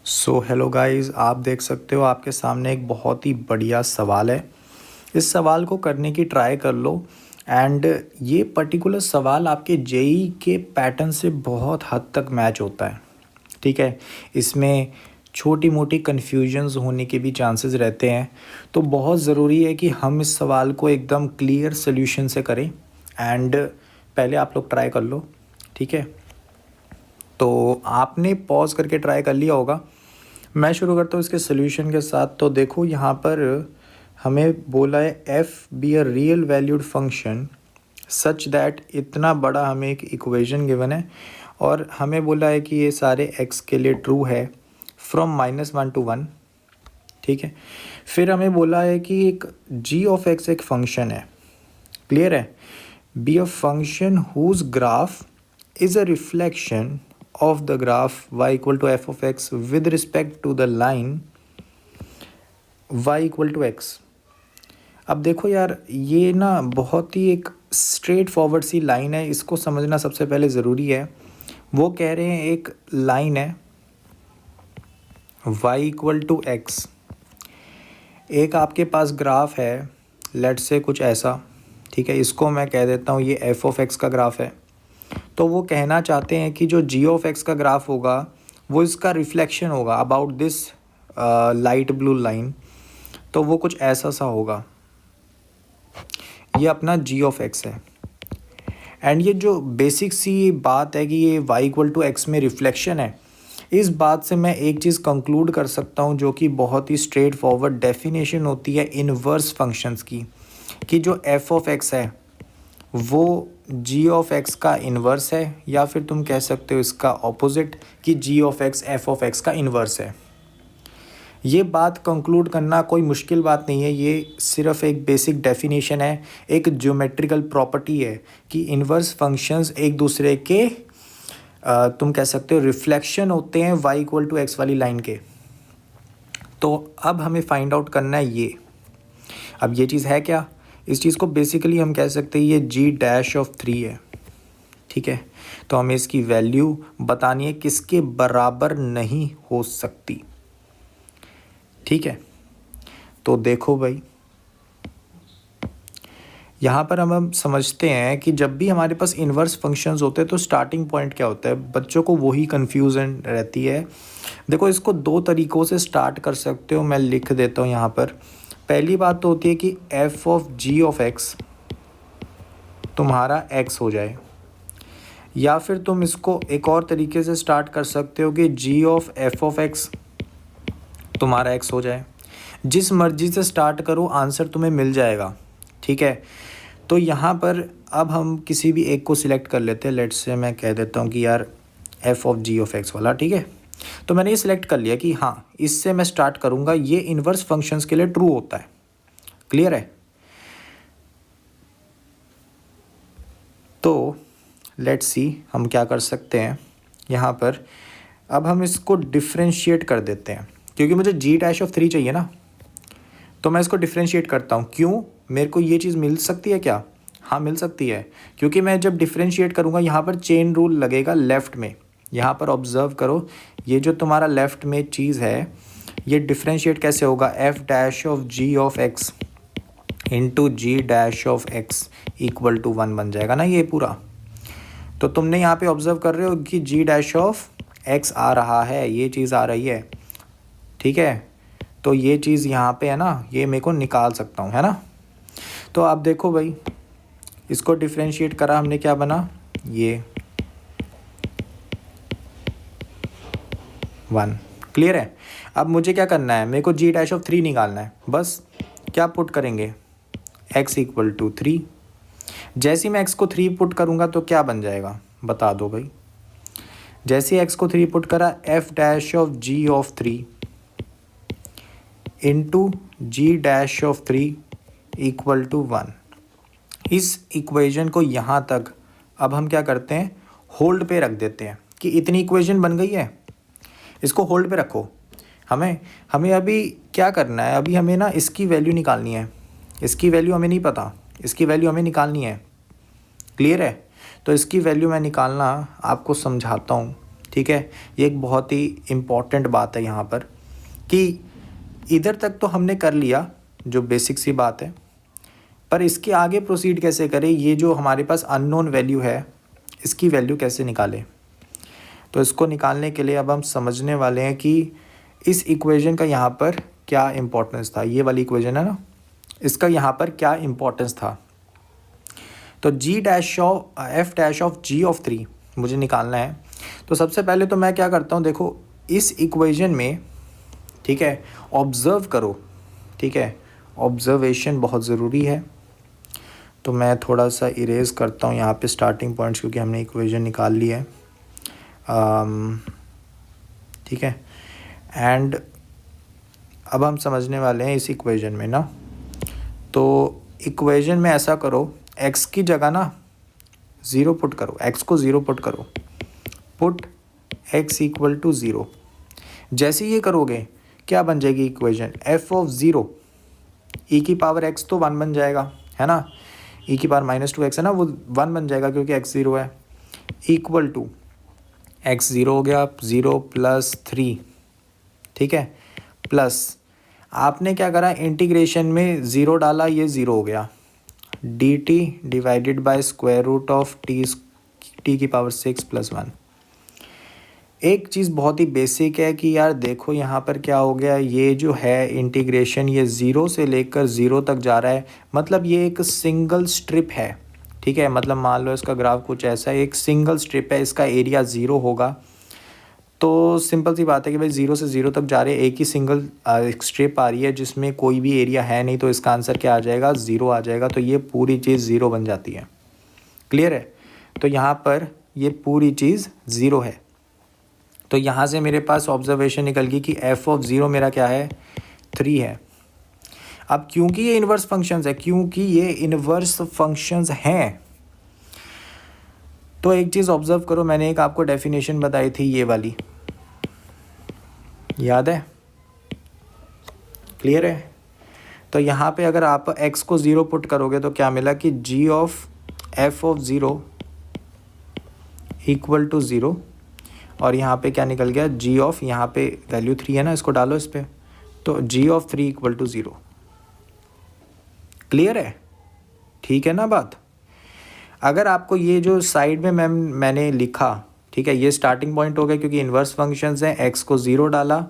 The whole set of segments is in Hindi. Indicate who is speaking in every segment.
Speaker 1: सो हेलो गाइस, आप देख सकते हो आपके सामने एक बहुत ही बढ़िया सवाल है। इस सवाल को करने की ट्राई कर लो। एंड ये पर्टिकुलर सवाल आपके जेई के पैटर्न से बहुत हद तक मैच होता है। ठीक है, इसमें छोटी मोटी कन्फ्यूजन्स होने के भी चांसेस रहते हैं। तो बहुत ज़रूरी है कि हम इस सवाल को एकदम क्लियर सोल्यूशन से करें। एंड पहले आप लोग ट्राई कर लो। ठीक है, तो आपने पॉज करके ट्राई कर लिया होगा। मैं शुरू करता हूँ इसके सोल्यूशन के साथ। तो देखो यहाँ पर हमें बोला है F be a real valued function such that, इतना बड़ा हमें एक इक्वेशन गिवन है और हमें बोला है कि ये सारे एक्स के लिए ट्रू है फ्रॉम -1 to 1। ठीक है, फिर हमें बोला है कि एक जी ऑफ एक्स एक फंक्शन है। क्लियर है? Be a function whose graph is a reflection of the graph y equal to f of x with respect to the line y equal to x। अब देखो यार, ये ना बहुत ही एक स्ट्रेट फॉरवर्ड सी लाइन है, इसको समझना सबसे पहले ज़रूरी है। वो कह रहे हैं एक लाइन है y इक्वल टू एक्स, एक आपके पास ग्राफ है लेट से कुछ ऐसा। ठीक है, इसको मैं कह देता हूँ ये f ऑफ x का ग्राफ है। तो वो कहना चाहते हैं कि जो जी ऑफ एक्स का ग्राफ होगा वो इसका रिफ्लेक्शन होगा about this light blue line. तो वो कुछ ऐसा सा होगा, ये अपना जी ऑफ एक्स है। एंड ये जो बेसिक सी बात है कि ये y इक्वल टू एक्स में रिफ्लेक्शन है, इस बात से मैं एक चीज़ कंक्लूड कर सकता हूँ जो कि बहुत ही स्ट्रेट फॉरवर्ड डेफिनेशन होती है इनवर्स फंक्शंस की, कि जो f ऑफ एक्स है वो g ऑफ x का इन्वर्स है, या फिर तुम कह सकते हो इसका ऑपोजिट कि g of x f of x का इन्वर्स है। ये बात कंक्लूड करना कोई मुश्किल बात नहीं है, ये सिर्फ एक बेसिक डेफिनेशन है, एक ज्योमेट्रिकल प्रॉपर्टी है कि इन्वर्स फंक्शंस एक दूसरे के तुम कह सकते हो रिफ्लेक्शन होते हैं y इक्वल टू एक्स वाली लाइन के। तो अब हमें फाइंड आउट करना है ये। अब ये चीज़ है क्या? इस चीज़ को बेसिकली हम कह सकते हैं ये जी डैश ऑफ 3 है। ठीक है, तो हमें इसकी वैल्यू बतानी है किसके बराबर नहीं हो सकती। ठीक है, तो देखो भाई, यहाँ पर हम समझते हैं कि जब भी हमारे पास इन्वर्स फंक्शंस होते हैं तो स्टार्टिंग पॉइंट क्या होता है, बच्चों को वही कन्फ्यूजन रहती है। देखो, इसको दो तरीक़ों से स्टार्ट कर सकते हो, मैं लिख देता हूँ यहाँ पर। पहली बात तो होती है कि f of g of x तुम्हारा x हो जाए, या फिर तुम इसको एक और तरीके से स्टार्ट कर सकते हो कि g of f of x तुम्हारा x हो जाए। जिस मर्जी से स्टार्ट करो आंसर तुम्हें मिल जाएगा। ठीक है, तो यहाँ पर अब हम किसी भी एक को सिलेक्ट कर लेते हैं। लेट्स से मैं कह देता हूँ कि यार f of g of x वाला। ठीक है, तो मैंने ये सिलेक्ट कर लिया कि हाँ, इससे मैं स्टार्ट करूँगा, ये इन्वर्स फंक्शंस के लिए ट्रू होता है। क्लियर है? तो लेट्स सी हम क्या कर सकते हैं यहाँ पर। अब हम इसको डिफ्रेंशिएट कर देते हैं, क्योंकि मुझे जी डैश ऑफ 3 चाहिए ना। तो मैं इसको डिफ्रेंशिएट करता हूँ। क्यों? मेरे को ये चीज़ मिल सकती है क्या? हाँ, मिल सकती है, क्योंकि मैं जब डिफ्रेंशिएट करूँगा यहाँ पर चेन रूल लगेगा लेफ़्ट में। यहाँ पर ऑब्ज़र्व करो, ये जो तुम्हारा लेफ़्ट में चीज़ है ये डिफ्रेंशिएट कैसे होगा, F dash of G of X into G dash of X equal to 1 बन जाएगा ना ये पूरा। तो तुमने यहाँ पे ऑब्ज़र्व कर रहे हो कि जी डैश ऑफ एक्स आ रहा है, ये चीज़ आ रही है। ठीक है, तो ये चीज़ यहाँ पे है ना, ये मेरे को निकाल सकता हूँ, है ना। तो आप देखो भाई, इसको डिफ्रेंशिएट करा हमने, क्या बना ये 1। क्लियर है? अब मुझे क्या करना है, मेरे को जी डैश ऑफ 3 निकालना है। बस क्या पुट करेंगे, x इक्वल टू 3। जैसे ही मैं x को 3 पुट करूँगा तो क्या बन जाएगा, बता दो भाई। जैसे ही x को 3 पुट करा, f dash of g of 3 into G dash of 3 equal to 1। इस इक्वेशन को यहाँ तक अब हम क्या करते हैं, होल्ड पे रख देते हैं कि इतनी इक्वेशन बन गई है, इसको होल्ड पे रखो। हमें अभी क्या करना है, अभी हमें ना इसकी वैल्यू निकालनी है। इसकी वैल्यू हमें नहीं पता, इसकी वैल्यू हमें निकालनी है। क्लियर है? तो इसकी वैल्यू मैं निकालना आपको समझाता हूँ। ठीक है, ये एक बहुत ही इम्पॉर्टेंट बात है यहाँ पर कि इधर तक तो हमने कर लिया जो बेसिक सी बात है, पर इसके आगे प्रोसीड कैसे करें, ये जो हमारे पास अननोन वैल्यू है इसकी वैल्यू कैसे निकालें। तो इसको निकालने के लिए अब हम समझने वाले हैं कि इस इक्वेशन का यहाँ पर क्या इम्पोर्टेंस था। ये वाली इक्वेशन है ना, इसका यहाँ पर क्या इम्पोर्टेंस था। तो F dash of G of 3 मुझे निकालना है। तो सबसे पहले तो मैं क्या करता हूँ, देखो इस इक्वेशन में, ठीक है, ऑब्ज़र्व करो, ठीक है, ऑब्ज़र्वेशन बहुत ज़रूरी है। तो मैं थोड़ा सा इरेज़ करता हूँ यहाँ पे स्टार्टिंग पॉइंट्स, क्योंकि हमने इक्वेशन निकाल ली है, ठीक है। एंड अब हम समझने वाले हैं इस इक्वेशन में ना, तो इक्वेशन में ऐसा करो, x की जगह ना 0 पुट करो, x को 0 पुट करो, पुट x इक्वल टू 0। जैसे ये करोगे क्या बन जाएगी इक्वेशन, f ऑफ 0 e की पावर x तो 1 बन जाएगा, है ना, e की पावर -2x है ना, वो 1 बन जाएगा क्योंकि x 0 है, इक्वल टू x 0 हो गया, 0 प्लस 3, ठीक है, प्लस आपने क्या करा, इंटीग्रेशन में 0 डाला, ये 0 हो गया, dt divided by square root of t की पावर 6 प्लस 1। एक चीज़ बहुत ही बेसिक है कि यार देखो यहाँ पर क्या हो गया, ये जो है इंटीग्रेशन ये 0 से लेकर 0 तक जा रहा है, मतलब ये एक सिंगल स्ट्रिप है, ठीक है। मतलब मान लो इसका ग्राफ कुछ ऐसा है, एक सिंगल स्ट्रिप है, इसका एरिया 0 होगा। तो सिंपल सी बात है कि भाई 0 से 0 तक जा रहे हैं, एक ही सिंगल स्ट्रिप आ रही है जिसमें कोई भी एरिया है नहीं, तो इसका आंसर क्या आ जाएगा, 0 आ जाएगा। तो ये पूरी चीज़ 0 बन जाती है, क्लियर है। तो यहाँ पर ये पूरी चीज़ 0 है। तो यहाँ से मेरे पास ऑब्जर्वेशन निकल गई कि f ऑफ 0 मेरा क्या है, 3 है। अब क्योंकि ये इन्वर्स फंक्शंस है, क्योंकि ये इन्वर्स फंक्शंस हैं, तो एक चीज़ ऑब्जर्व करो, मैंने एक आपको डेफिनेशन बताई थी ये वाली, याद है, क्लियर है। तो यहाँ पे अगर आप x को 0 पुट करोगे तो क्या मिला कि g of f of 0 equal to 0, और यहाँ पे क्या निकल गया, g ऑफ, यहाँ पे वैल्यू 3 है ना, इसको डालो इस पर, तो g of 3 equal to 0। Clear है, ठीक है ना बात। अगर आपको ये जो साइड में मैंने लिखा, ठीक है, ये स्टार्टिंग पॉइंट हो गया क्योंकि इन्वर्स फंक्शंस हैं, x को 0 डाला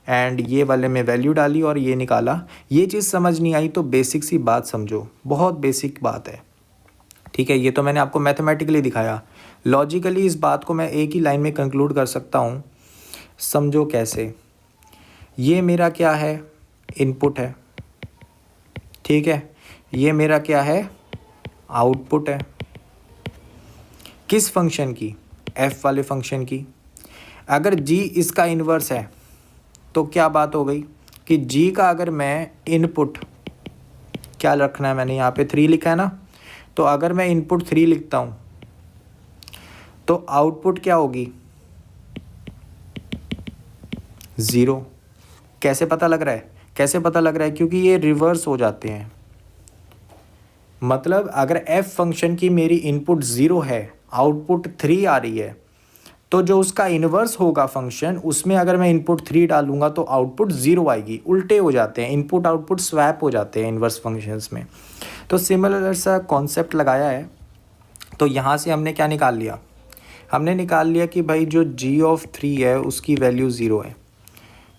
Speaker 1: एंड ये वाले में वैल्यू डाली और ये निकाला। ये चीज़ समझ नहीं आई तो बेसिक सी बात समझो, बहुत बेसिक बात है, ठीक है। ये तो मैंने आपको मैथमेटिकली दिखाया, लॉजिकली इस बात को मैं एक ही लाइन में कंक्लूड कर सकता हूँ। समझो कैसे, ये मेरा क्या है, इनपुट है, ठीक है, ये मेरा क्या है, आउटपुट है। किस फंक्शन की, f वाले फंक्शन की। अगर g इसका इन्वर्स है तो क्या बात हो गई कि g का अगर मैं इनपुट, क्या रखना है, मैंने यहाँ पे 3 लिखा है ना, तो अगर मैं इनपुट 3 लिखता हूँ तो आउटपुट क्या होगी, 0। कैसे पता लग रहा है, कैसे पता लग रहा है, क्योंकि ये रिवर्स हो जाते हैं। मतलब अगर f फंक्शन की मेरी इनपुट 0 है, आउटपुट 3 आ रही है, तो जो उसका इन्वर्स होगा फंक्शन, उसमें अगर मैं इनपुट 3 डालूंगा तो आउटपुट 0 आएगी। उल्टे हो जाते हैं, इनपुट आउटपुट स्वैप हो जाते हैं इन्वर्स फंक्शंस में। तो सिमिलर सा कॉन्सेप्ट लगाया है। तो यहाँ से हमने क्या निकाल लिया, हमने निकाल लिया कि भाई जो g ऑफ 3 है उसकी वैल्यू 0 है,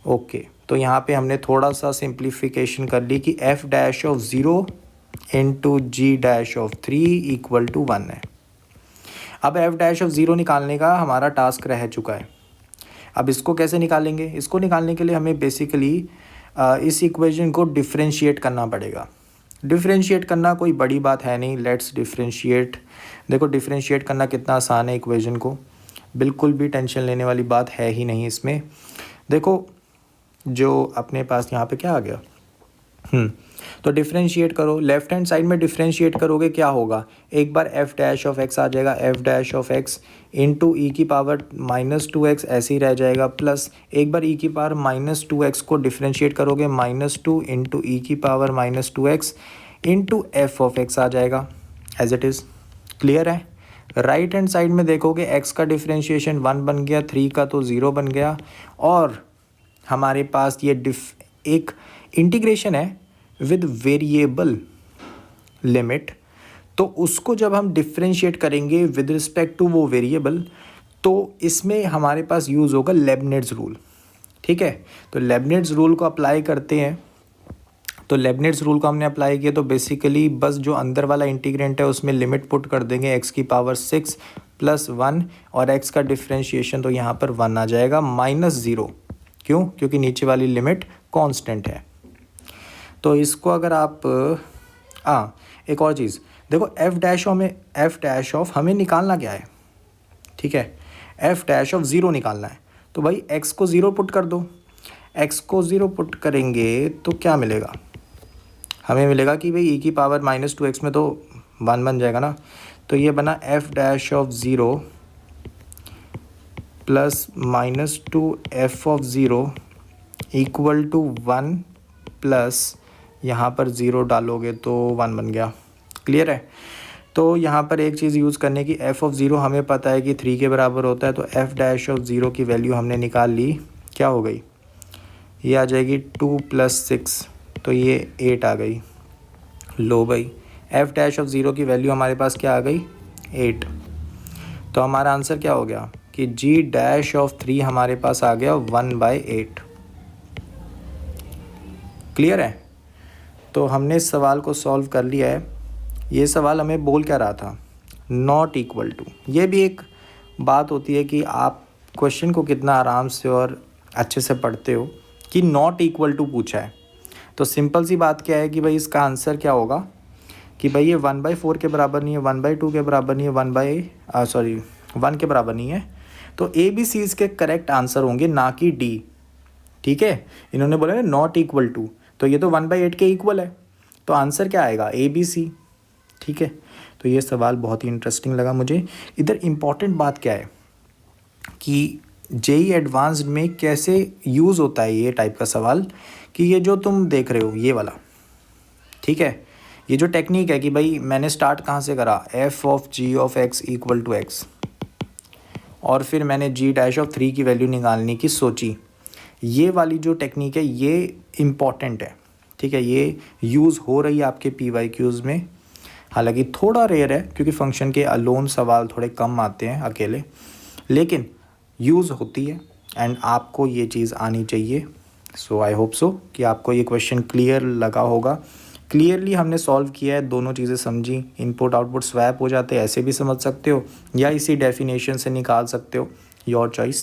Speaker 1: ओके। तो यहाँ पे हमने थोड़ा सा सिंप्लीफिकेशन कर ली कि f dash of 0 into g dash of 3 equal to 1 है। अब f डैश ऑफ 0 निकालने का हमारा टास्क रह चुका है। अब इसको कैसे निकालेंगे, इसको निकालने के लिए हमें बेसिकली इस इक्वेशन को डिफरेंशिएट करना पड़ेगा। डिफरेंशिएट करना कोई बड़ी बात है नहीं, लेट्स डिफरेंशिएट। देखो डिफरेंशिएट करना कितना आसान है इक्वेशन को, बिल्कुल भी टेंशन लेने वाली बात है ही नहीं इसमें। देखो जो अपने पास यहाँ पे क्या आ गया, तो डिफरेंशिएट करो, लेफ्ट हैंड साइड में डिफरेंशिएट करोगे क्या होगा, एक बार f डैश ऑफ x आ जाएगा, f dash of x into E की पावर -2x ऐसे ही रह जाएगा, प्लस एक बार e की पावर -2x को डिफरेंशिएट करोगे, -2 इंटू ई की power -2x into f of x आ जाएगा एज इट इज़। क्लियर है। राइट हैंड साइड में देखोगे x का डिफ्रेंशिएशन 1 बन गया, 3 का तो 0 बन गया, और हमारे पास ये एक इंटीग्रेशन है विद वेरिएबल लिमिट, तो उसको जब हम डिफ्रेंशिएट करेंगे विद रिस्पेक्ट टू वो वेरिएबल, तो इसमें हमारे पास यूज़ होगा लेबनिज़ रूल। ठीक है, तो लेबनिज़ रूल को अप्लाई करते हैं। तो लेबनिज़ रूल को हमने अप्लाई किया तो बेसिकली बस जो अंदर वाला इंटीग्रेंट है उसमें लिमिट पुट कर देंगे x की पावर 6 + 1, और x का डिफ्रेंशिएशन तो यहाँ पर 1 आ जाएगा -0। क्यों? क्योंकि नीचे वाली लिमिट कांस्टेंट है। तो इसको अगर आप एक और चीज़ देखो, f डैश ऑफ हमें निकालना क्या है? ठीक है, f डैश ऑफ 0 निकालना है। तो भाई x को 0 पुट कर दो। x को 0 पुट करेंगे तो क्या मिलेगा? हमें मिलेगा कि भाई e की पावर -2x में तो 1 बन जाएगा ना। तो ये बना f dash of 0 plus -2f(0) equal to 1 plus यहाँ पर 0 डालोगे तो 1 बन गया। क्लियर है? तो यहाँ पर एक चीज़ यूज़ करने की, f(0) हमें पता है कि 3 के बराबर होता है, तो f डैश ऑफ 0 की वैल्यू हमने निकाल ली। क्या हो गई? ये आ जाएगी 2 + 6, तो ये 8 आ गई। लो भाई, f डैश ऑफ 0 की वैल्यू हमारे पास क्या आ गई? 8। तो हमारा आंसर क्या हो गया कि g डैश ऑफ 3 हमारे पास आ गया 1/8। क्लियर है? तो हमने इस सवाल को सॉल्व कर लिया है। ये सवाल हमें बोल क्या रहा था? Not equal to. ये भी एक बात होती है कि आप क्वेश्चन को कितना आराम से और अच्छे से पढ़ते हो, कि नॉट इक्वल टू पूछा है। तो सिंपल सी बात क्या है कि भाई इसका आंसर क्या होगा कि भाई ये 1/4 के बराबर नहीं है, 1/2 के बराबर नहीं है, 1 के बराबर नहीं है। तो ए बी सी इसके करेक्ट आंसर होंगे, ना कि डी। ठीक है, इन्होंने बोला ना नॉट इक्वल टू, तो ये तो 1/8 के इक्वल है, तो आंसर क्या आएगा? A B C. ठीक है, तो ये सवाल बहुत ही इंटरेस्टिंग लगा मुझे। इधर इम्पॉर्टेंट बात क्या है कि जेई एडवांस्ड में कैसे यूज़ होता है ये टाइप का सवाल, कि ये जो तुम देख रहे हो ये वाला, ठीक है, ये जो टेक्निक है कि भाई मैंने स्टार्ट कहाँ से करा, f(g(x) इक्वल टू x, और फिर मैंने g डैश ऑफ 3 की वैल्यू निकालने की सोची। ये वाली जो टेक्निक है ये इम्पॉर्टेंट है। ठीक है, ये यूज़ हो रही है आपके PYQs में, हालांकि थोड़ा रेयर है क्योंकि फंक्शन के अलोन सवाल थोड़े कम आते हैं अकेले, लेकिन यूज़ होती है एंड आपको ये चीज़ आनी चाहिए। सो आई होप सो कि आपको ये क्वेश्चन क्लियर लगा होगा। क्लियरली हमने सॉल्व किया है, दोनों चीज़ें समझी, इनपुट आउटपुट स्वैप हो जाते हैं, ऐसे भी समझ सकते हो या इसी डेफिनेशन से निकाल सकते हो, योर चॉइस।